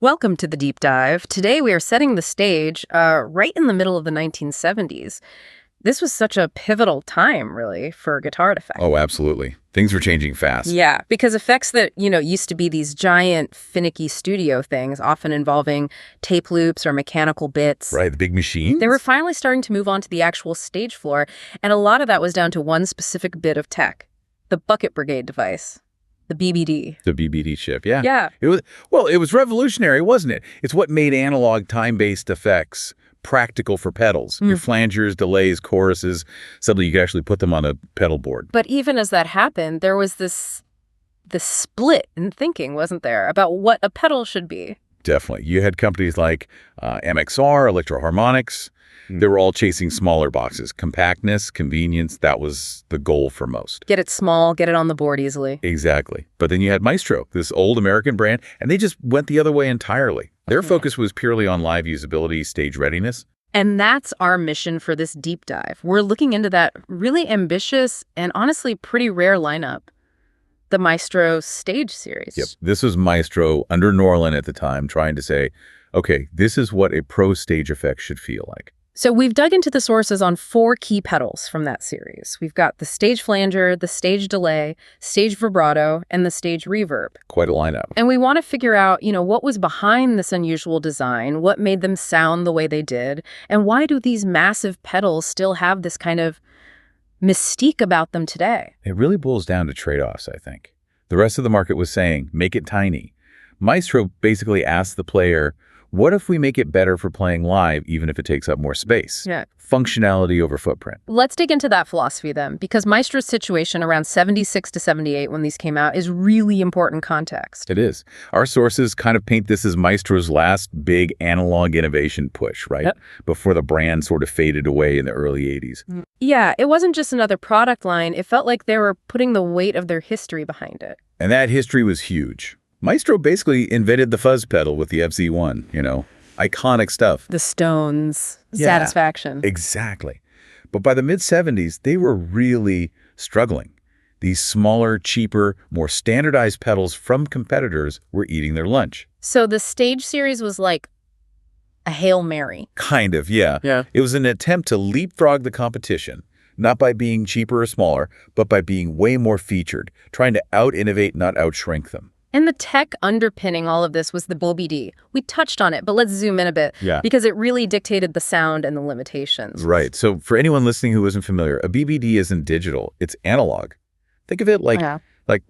Welcome to the deep dive. Today we are setting the stage right in the middle of the 1970s. This was such a pivotal time, really, for guitar effects. Oh, absolutely. Things were changing fast. Yeah, because effects that, used to be these giant, finicky studio things, often involving tape loops or mechanical bits. Right, the big machines? They were finally starting to move on to the actual stage floor, and a lot of that was down to one specific bit of tech, the bucket brigade device. The BBD. The BBD chip, yeah. Yeah. It was revolutionary, wasn't it? It's what made analog time-based effects practical for pedals. Your flangers, delays, choruses, suddenly you could actually put them on a pedal board. But even as that happened, there was this split in thinking, wasn't there, about what a pedal should be? Definitely. You had companies like MXR, Electro Harmonics. They were all chasing smaller boxes. Compactness, convenience, that was the goal for most. Get it small, get it on the board easily. Exactly. But then you had Maestro, this old American brand, and they just went the other way entirely. Their focus was purely on live usability, stage readiness. And that's our mission for this deep dive. We're looking into that really ambitious and honestly pretty rare lineup, the Maestro stage series. Yep. This was Maestro under Norlin at the time trying to say, okay, this is what a pro stage effect should feel like. So we've dug into the sources on 4 key pedals from that series. We've got the stage flanger, the stage delay, stage vibrato, and the stage reverb. Quite a lineup. And we want to figure out, what was behind this unusual design, what made them sound the way they did, and why do these massive pedals still have this kind of mystique about them today? It really boils down to trade-offs, I think. The rest of the market was saying, make it tiny. Maestro basically asked the player, what if we make it better for playing live, even if it takes up more space? Yeah. Functionality over footprint. Let's dig into that philosophy then, because Maestro's situation around 76 to 78 when these came out is really important context. It is. Our sources kind of paint this as Maestro's last big analog innovation push, right? Yep. Before the brand sort of faded away in the early 80s. Yeah, it wasn't just another product line. It felt like they were putting the weight of their history behind it. And that history was huge. Maestro basically invented the fuzz pedal with the FZ1, iconic stuff. The Stones, Yeah, satisfaction. Exactly. But by the mid-70s, they were really struggling. These smaller, cheaper, more standardized pedals from competitors were eating their lunch. So the stage series was like a Hail Mary. Kind of, yeah. It was an attempt to leapfrog the competition, not by being cheaper or smaller, but by being way more featured, trying to out-innovate, not out-shrink them. And the tech underpinning all of this was the BBD. We touched on it, but let's zoom in a bit. Yeah. Because it really dictated the sound and the limitations. Right. So for anyone listening who isn't familiar, a BBD isn't digital. It's analog. Think of it like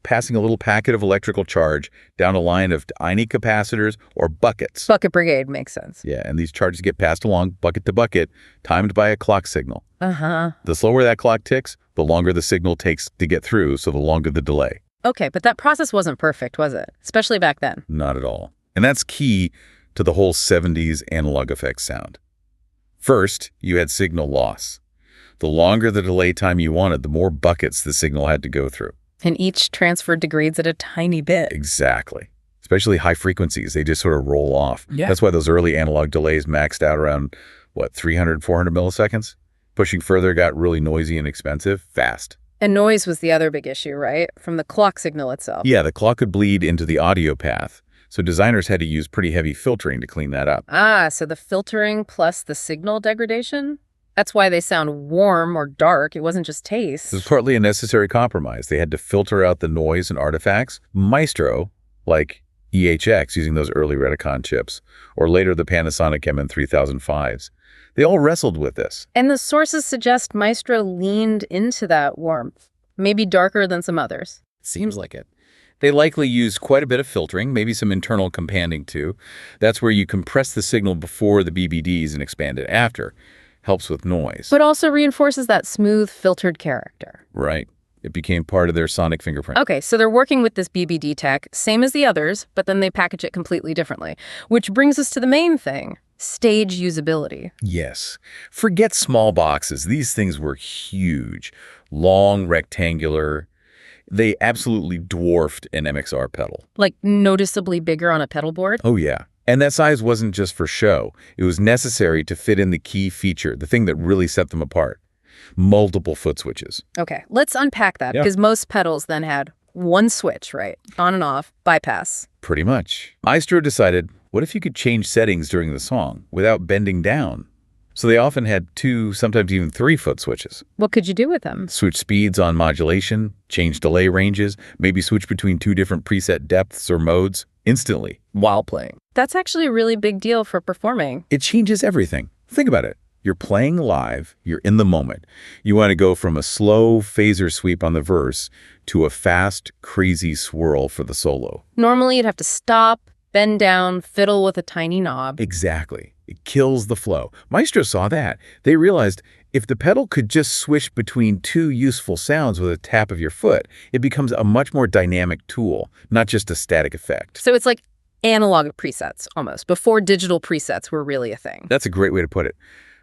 passing a little packet of electrical charge down a line of tiny capacitors or buckets. Bucket brigade makes sense. Yeah, and these charges get passed along bucket to bucket, timed by a clock signal. Uh-huh. The slower that clock ticks, the longer the signal takes to get through, so the longer the delay. Okay, but that process wasn't perfect, was it? Especially back then. Not at all. And that's key to the whole 70s analog effects sound. First, you had signal loss. The longer the delay time you wanted, the more buckets the signal had to go through. And each transferred degrades at a tiny bit. Exactly. Especially high frequencies, they just sort of roll off. Yeah. That's why those early analog delays maxed out around, 300, 400 milliseconds? Pushing further got really noisy and expensive, fast. And noise was the other big issue, right? From the clock signal itself. Yeah, the clock could bleed into the audio path, so designers had to use pretty heavy filtering to clean that up. Ah, so the filtering plus the signal degradation? That's why they sound warm or dark. It wasn't just taste. This was partly a necessary compromise. They had to filter out the noise and artifacts. Maestro, like EHX using those early Redicon chips, or later the Panasonic MN3005s, they all wrestled with this. And the sources suggest Maestro leaned into that warmth, maybe darker than some others. Seems like it. They likely used quite a bit of filtering, maybe some internal companding too. That's where you compress the signal before the BBDs and expand it after. Helps with noise. But also reinforces that smooth, filtered character. Right. It became part of their sonic fingerprint. Okay, so they're working with this BBD tech, same as the others, but then they package it completely differently. Which brings us to the main thing, stage usability. Yes. Forget small boxes. These things were huge. Long, rectangular. They absolutely dwarfed an MXR pedal. Like noticeably bigger on a pedal board? Oh, yeah. And that size wasn't just for show. It was necessary to fit in the key feature, the thing that really set them apart. Multiple foot switches. Okay, let's unpack that, Yeah. because most pedals then had One switch, right? On and off, bypass. Pretty much. Maestro decided, what if you could change settings during the song without bending down? So they often had 2, sometimes even 3-foot switches. What could you do with them? Switch speeds on modulation, change delay ranges, maybe switch between 2 different preset depths or modes instantly while playing. That's actually a really big deal for performing. It changes everything. Think about it. You're playing live, you're in the moment. You want to go from a slow phaser sweep on the verse to a fast, crazy swirl for the solo. Normally you'd have to stop, bend down, fiddle with a tiny knob. Exactly. It kills the flow. Maestro saw that. They realized if the pedal could just switch between 2 useful sounds with a tap of your foot, it becomes a much more dynamic tool, not just a static effect. So it's like analog presets, almost, before digital presets were really a thing. That's a great way to put it.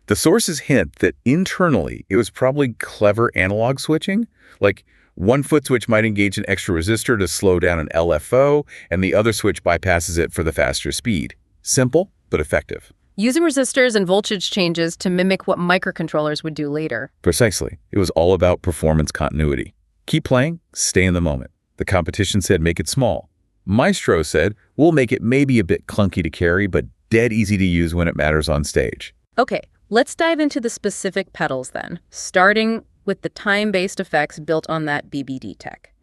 The sources hint that internally, it was probably clever analog switching. Like, one foot switch might engage an extra resistor to slow down an LFO, and the other switch bypasses it for the faster speed. Simple, but effective. Using resistors and voltage changes to mimic what microcontrollers would do later. Precisely. It was all about performance continuity. Keep playing, stay in the moment. The competition said make it small. Maestro said, we'll make it maybe a bit clunky to carry, but dead easy to use when it matters on stage. Okay, let's dive into the specific pedals then, starting with the time-based effects built on that BBD tech.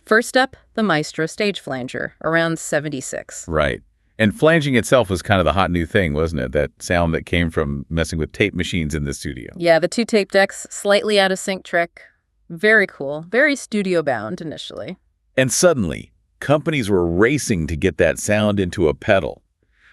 First up, the Maestro stage flanger, around 76. Right. And flanging itself was kind of the hot new thing, wasn't it? That sound that came from messing with tape machines in the studio. Yeah, the 2 tape decks, slightly out of sync trick. Very cool. Very studio-bound initially. And suddenly, companies were racing to get that sound into a pedal.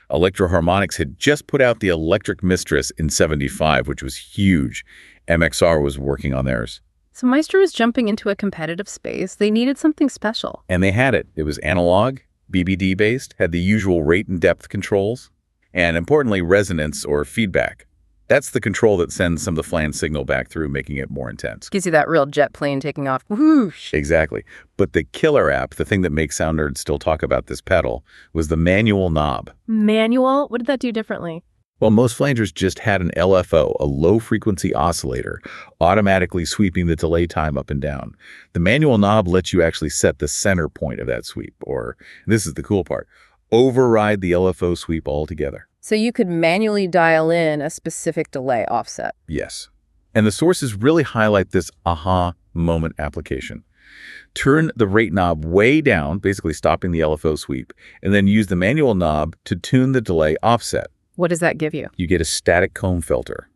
Electro-Harmonix had just put out the Electric Mistress in '75, which was huge. MXR was working on theirs. So Maestro was jumping into a competitive space. They needed something special. And they had it. It was analog, BBD-based, had the usual rate and depth controls, and importantly, resonance or feedback. That's the control that sends some of the flange signal back through, making it more intense. Gives you that real jet plane taking off. Whoosh! Exactly. But the killer app, the thing that makes sound nerds still talk about this pedal, was the manual knob. Manual? What did that do differently? Well, most flangers just had an LFO, a low-frequency oscillator, automatically sweeping the delay time up and down. The manual knob lets you actually set the center point of that sweep, or, this is the cool part, override the LFO sweep altogether. So you could manually dial in a specific delay offset. Yes. And the sources really highlight this aha moment application. Turn the rate knob way down, basically stopping the LFO sweep, and then use the manual knob to tune the delay offset. What does that give you? You get a static comb filter.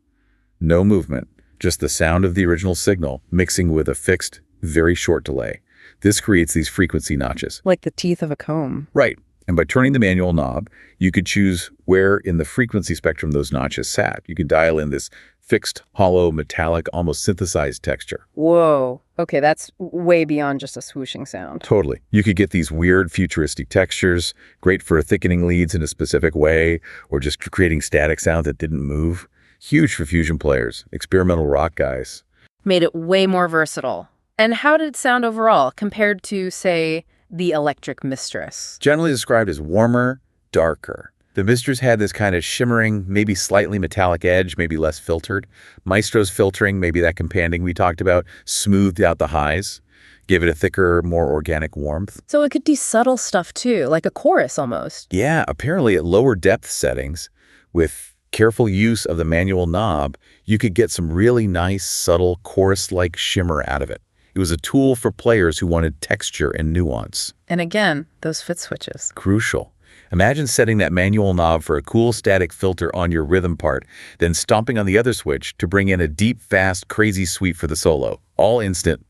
No movement, just the sound of the original signal mixing with a fixed, very short delay. This creates these frequency notches. Like the teeth of a comb. Right. And by turning the manual knob, you could choose where in the frequency spectrum those notches sat. You could dial in this fixed, hollow, metallic, almost synthesized texture. Whoa. Okay, that's way beyond just a swooshing sound. Totally. You could get these weird futuristic textures, great for thickening leads in a specific way, or just creating static sound that didn't move. Huge for fusion players, experimental rock guys. Made it way more versatile. And how did it sound overall compared to, say, the Electric Mistress? Generally described as warmer, darker. The Mistress had this kind of shimmering, maybe slightly metallic edge, maybe less filtered. Maestro's filtering, maybe that companding we talked about, smoothed out the highs, gave it a thicker, more organic warmth. So it could do subtle stuff too, like a chorus almost. Yeah, apparently at lower depth settings, with careful use of the manual knob, you could get some really nice, subtle, chorus-like shimmer out of it. It was a tool for players who wanted texture and nuance. And again, those fit switches. Crucial. Imagine setting that manual knob for a cool static filter on your rhythm part, then stomping on the other switch to bring in a deep, fast, crazy sweep for the solo. All instant.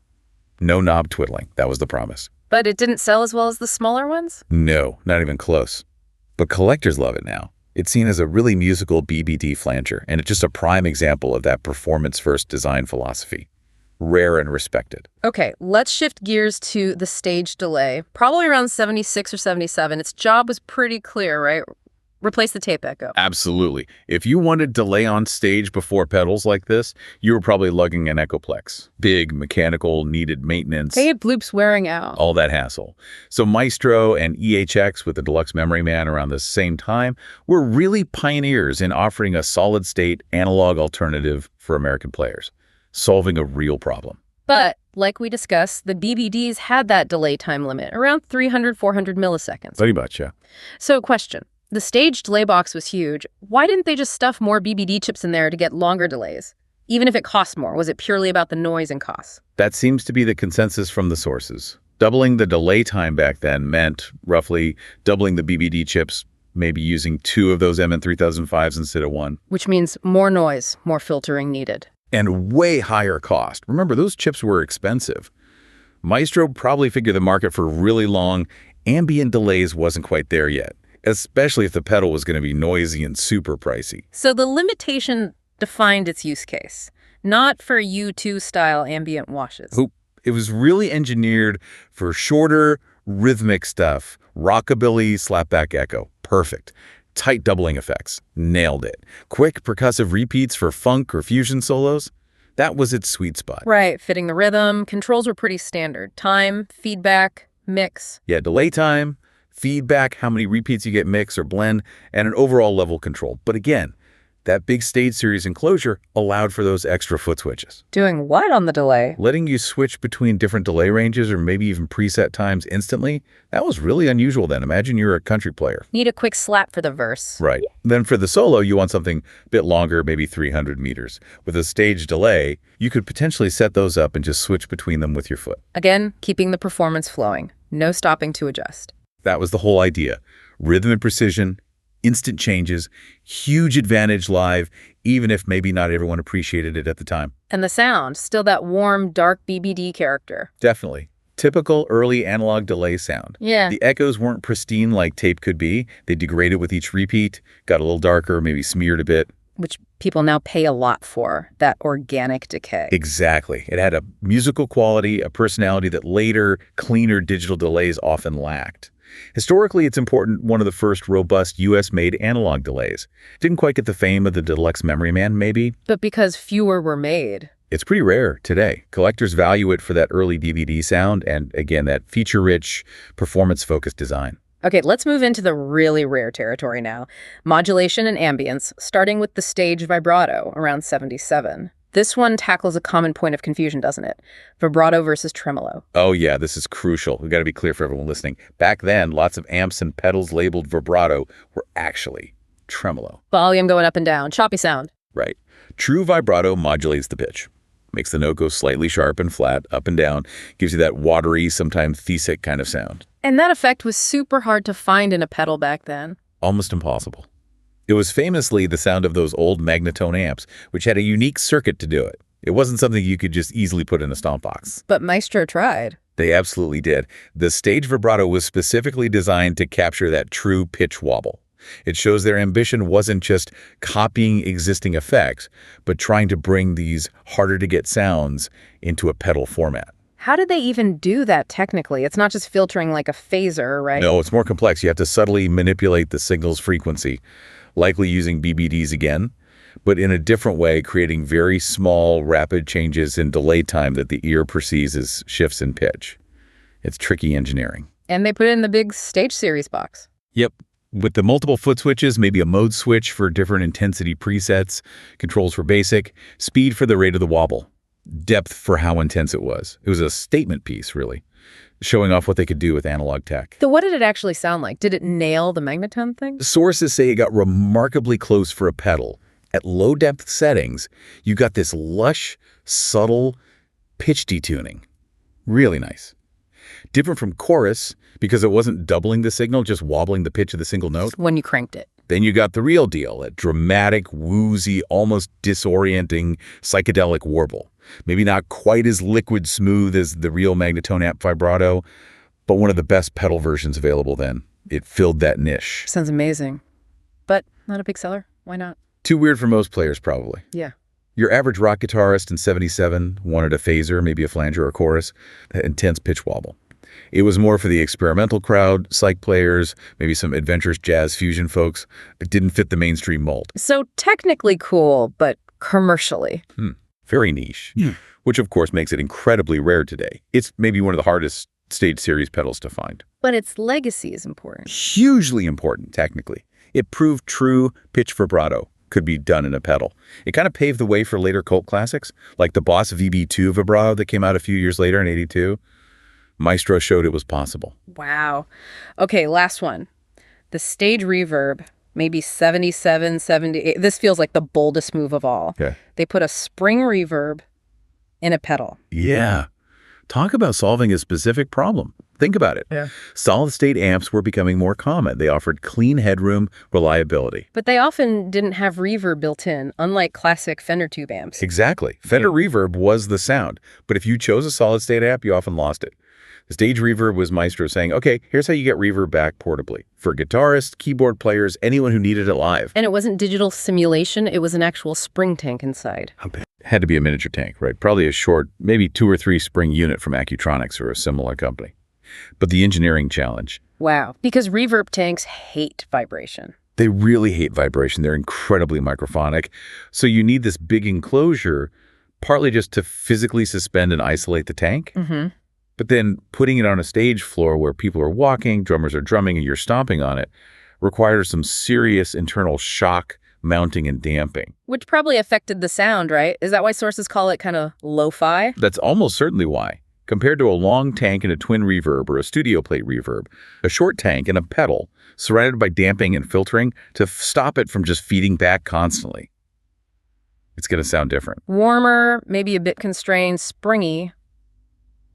No knob twiddling. That was the promise. But it didn't sell as well as the smaller ones? No, not even close. But collectors love it now. It's seen as a really musical BBD flanger, and it's just a prime example of that performance-first design philosophy. Rare and respected. Okay, let's shift gears to the stage delay. Probably around 76 or 77. Its job was pretty clear, right? Replace the tape echo. Absolutely. If you wanted delay on stage before pedals like this, you were probably lugging an Echoplex. Big, mechanical, needed maintenance. They had bloops wearing out. All that hassle. So Maestro and EHX with the Deluxe Memory Man around the same time were really pioneers in offering a solid-state analog alternative for American players, solving a real problem. But Like we discussed, the BBDs had that delay time limit, around 300, 400 milliseconds. Pretty much, yeah. So, question. The stage delay box was huge. Why didn't they just stuff more BBD chips in there to get longer delays? Even if it cost more, was it purely about the noise and costs? That seems to be the consensus from the sources. Doubling the delay time back then meant roughly doubling the BBD chips, maybe using 2 of those MN3005s instead of 1. Which means more noise, more filtering needed. And way higher cost. Remember, those chips were expensive. Maestro probably figured the market for really long ambient delays wasn't quite there yet, especially if the pedal was going to be noisy and super pricey. So the limitation defined its use case, not for U2-style ambient washes. It was really engineered for shorter, rhythmic stuff. Rockabilly, slapback echo. Perfect. Tight doubling effects. Nailed it. Quick, percussive repeats for funk or fusion solos. That was its sweet spot. Right, fitting the rhythm. Controls were pretty standard. Time, feedback, mix. Yeah, delay time, feedback, how many repeats you get mix or blend, and an overall level control. But again, that big stage series enclosure allowed for those extra foot switches. Doing what on the delay? Letting you switch between different delay ranges or maybe even preset times instantly, that was really unusual then. Imagine you're a country player. Need a quick slap for the verse. Right. Then for the solo, you want something a bit longer, maybe 300 meters. With a stage delay, you could potentially set those up and just switch between them with your foot. Again, keeping the performance flowing. No stopping to adjust. That was the whole idea. Rhythm and precision, instant changes, huge advantage live, even if maybe not everyone appreciated it at the time. And the sound, still that warm, dark BBD character. Definitely. Typical early analog delay sound. Yeah. The echoes weren't pristine like tape could be. They degraded with each repeat, got a little darker, maybe smeared a bit. Which people now pay a lot for, that organic decay. Exactly. It had a musical quality, a personality that later, cleaner digital delays often lacked. Historically, it's important one of the first robust US-made analog delays. Didn't quite get the fame of the Deluxe Memory Man, maybe. But because fewer were made. It's pretty rare today. Collectors value it for that early DVD sound and, again, that feature-rich, performance-focused design. Okay, let's move into the really rare territory now. Modulation and ambience, starting with the stage vibrato around 77. This one tackles a common point of confusion, doesn't it? Vibrato versus tremolo. Oh yeah, this is crucial. We've got to be clear for everyone listening. Back then, lots of amps and pedals labeled vibrato were actually tremolo. Volume going up and down, choppy sound. Right. True vibrato modulates the pitch. Makes the note go slightly sharp and flat, up and down. Gives you that watery, sometimes thesic kind of sound. And that effect was super hard to find in a pedal back then. Almost impossible. It was famously the sound of those old Magnatone amps, which had a unique circuit to do it. It wasn't something you could just easily put in a stomp box. But Maestro tried. They absolutely did. The stage vibrato was specifically designed to capture that true pitch wobble. It shows their ambition wasn't just copying existing effects, but trying to bring these harder-to-get sounds into a pedal format. How did they even do that technically? It's not just filtering like a phaser, right? No, it's more complex. You have to subtly manipulate the signal's frequency, likely using BBDs again, but in a different way, creating very small, rapid changes in delay time that the ear perceives as shifts in pitch. It's tricky engineering. And they put it in the big stage series box. Yep. With the multiple foot switches, maybe a mode switch for different intensity presets, controls for basic, speed for the rate of the wobble, depth for how intense it was. It was a statement piece, really, showing off what they could do with analog tech. So what did it actually sound like? Did it nail the Magnatone thing? Sources say it got remarkably close for a pedal. At low-depth settings, you got this lush, subtle pitch detuning. Really nice. Different from chorus, because it wasn't doubling the signal, just wobbling the pitch of the single note. When you cranked it. Then you got the real deal, a dramatic, woozy, almost disorienting psychedelic warble. Maybe not quite as liquid smooth as the real Magnatone amp vibrato, but one of the best pedal versions available then. It filled that niche. Sounds amazing. But not a big seller. Why not? Too weird for most players, probably. Yeah. Your average rock guitarist in '77 wanted a phaser, maybe a flanger or chorus, that intense pitch wobble. It was more for the experimental crowd, psych players, maybe some adventurous jazz fusion folks. It didn't fit the mainstream mold. So technically cool, but commercially. Very niche, which of course makes it incredibly rare today. It's maybe one of the hardest stage series pedals to find. But its legacy is important. Hugely important, technically. It proved true pitch vibrato, could be done in a pedal. It kind of paved the way for later cult classics, like the Boss VB2 vibrato that came out a few years later in '82. Maestro showed it was possible. Wow. Okay, last one. The stage reverb, maybe 77, 78. This feels like the boldest move of all. Okay. They put a spring reverb in a pedal. Yeah. Talk about solving a specific problem. Think about it. Yeah. Solid-state amps were becoming more common. They offered clean headroom, reliability. But they often didn't have reverb built in, unlike classic Fender tube amps. Exactly. Fender reverb was the sound, but if you chose a solid-state amp, you often lost it. The stage reverb was Maestro saying, okay, here's how you get reverb back portably. For guitarists, keyboard players, anyone who needed it live. And it wasn't digital simulation, it was an actual spring tank inside. Had to be a miniature tank, right? Probably a short, maybe 2 or 3 spring unit from Accutronics or a similar company. But the engineering challenge. Wow. Because reverb tanks hate vibration. They really hate vibration. They're incredibly microphonic. So you need this big enclosure, partly just to physically suspend and isolate the tank. Mm-hmm. But then putting it on a stage floor where people are walking, drummers are drumming, and you're stomping on it requires some serious internal shock, mounting, and damping. Which probably affected the sound, right? Is that why sources call it kind of lo-fi? That's almost certainly why. Compared to a long tank and a twin reverb or a studio plate reverb, a short tank and a pedal surrounded by damping and filtering to stop it from just feeding back constantly. It's going to sound different. Warmer, maybe a bit constrained, springy,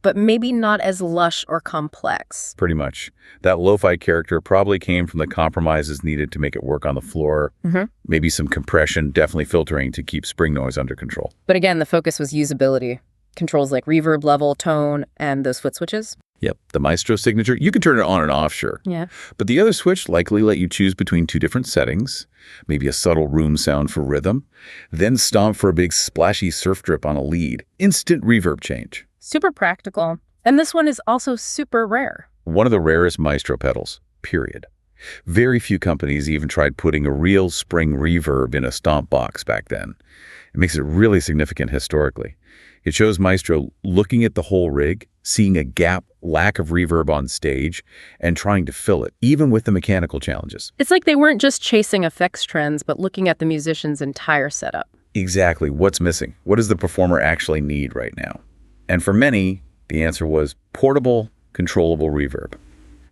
but maybe not as lush or complex. Pretty much. That lo-fi character probably came from the compromises needed to make it work on the floor. Mm-hmm. Maybe some compression, definitely filtering to keep spring noise under control. But again, the focus was usability. Controls like reverb level, tone, and those foot switches. Yep, the Maestro signature, you can turn it on and off, sure. Yeah. But the other switch likely let you choose between 2 different settings, maybe a subtle room sound for rhythm, then stomp for a big splashy surf drip on a lead. Instant reverb change. Super practical. And this one is also super rare. One of the rarest Maestro pedals, period. Very few companies even tried putting a real spring reverb in a stomp box back then. It makes it really significant historically. It shows Maestro looking at the whole rig, seeing a gap, lack of reverb on stage, and trying to fill it, even with the mechanical challenges. It's like they weren't just chasing effects trends, but looking at the musician's entire setup. Exactly. What's missing? What does the performer actually need right now? And for many, the answer was portable, controllable reverb.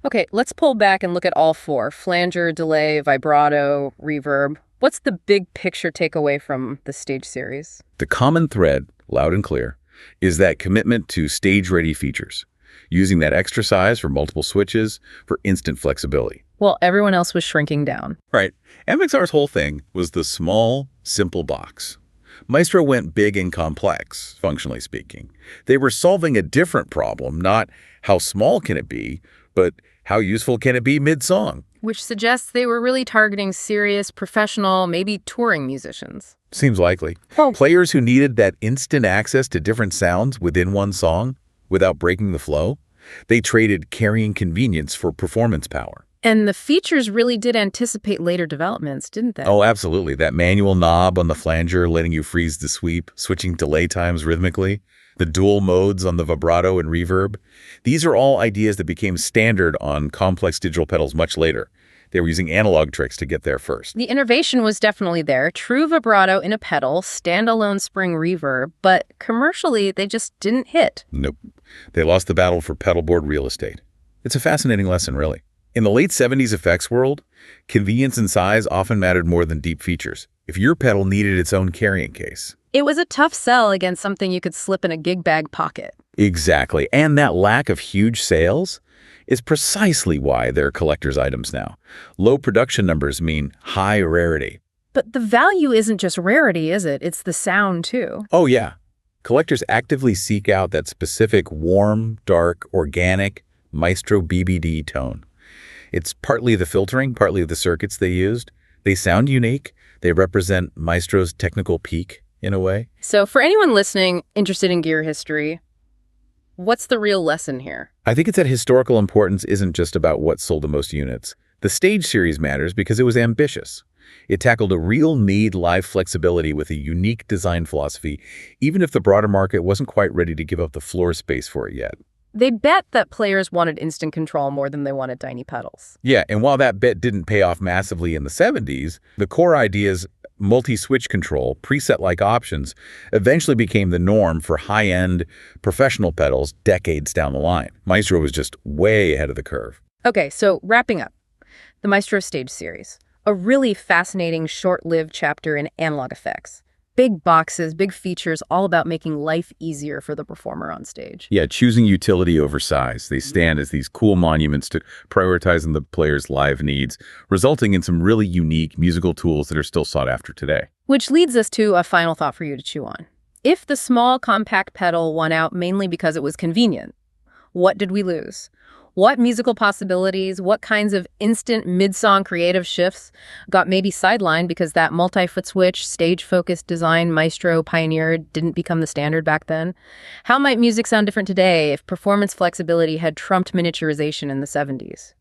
Okay, let's pull back and look at all 4. Flanger, delay, vibrato, reverb. What's the big picture takeaway from the stage series? The common thread, loud and clear, is that commitment to stage-ready features, using that extra size for multiple switches for instant flexibility. Well, everyone else was shrinking down. Right. MXR's whole thing was the small, simple box. Maestro went big and complex, functionally speaking. They were solving a different problem, not how small can it be, but how useful can it be mid-song? Which suggests they were really targeting serious, professional, maybe touring musicians. Seems likely. Players who needed that instant access to different sounds within one song without breaking the flow. They traded carrying convenience for performance power. And the features really did anticipate later developments, didn't they? Oh, absolutely. That manual knob on the flanger letting you freeze the sweep, switching delay times rhythmically, the dual modes on the vibrato and reverb. These are all ideas that became standard on complex digital pedals much later. They were using analog tricks to get there first. The innovation was definitely there. True vibrato in a pedal, standalone spring reverb, but commercially they just didn't hit. Nope. They lost the battle for pedal board real estate. It's a fascinating lesson, really. In the late 70s effects world, convenience and size often mattered more than deep features. If your pedal needed its own carrying case. It was a tough sell against something you could slip in a gig bag pocket. Exactly. And that lack of huge sales is precisely why they're collector's items now. Low production numbers mean high rarity. But the value isn't just rarity, is it? It's the sound, too. Oh, yeah. Collectors actively seek out that specific warm, dark, organic Maestro BBD tone. It's partly the filtering, partly the circuits they used. They sound unique. They represent Maestro's technical peak, in a way. So for anyone listening interested in gear history, what's the real lesson here? I think it's that historical importance isn't just about what sold the most units. The stage series matters because it was ambitious. It tackled a real need live flexibility with a unique design philosophy, even if the broader market wasn't quite ready to give up the floor space for it yet. They bet that players wanted instant control more than they wanted tiny pedals. Yeah, and while that bet didn't pay off massively in the 70s, the core ideas multi-switch control, preset-like options, eventually became the norm for high-end professional pedals decades down the line. Maestro was just way ahead of the curve. Okay, so wrapping up, the Maestro Stage Series. A really fascinating, short-lived chapter in analog effects. Big boxes, big features, all about making life easier for the performer on stage. Yeah, choosing utility over size. They stand as these cool monuments to prioritizing the player's live needs, resulting in some really unique musical tools that are still sought after today. Which leads us to a final thought for you to chew on. If the small, compact pedal won out mainly because it was convenient, what did we lose? What musical possibilities, what kinds of instant mid-song creative shifts got maybe sidelined because that multi-foot switch, stage-focused design Maestro pioneered didn't become the standard back then? How might music sound different today if performance flexibility had trumped miniaturization in the 70s?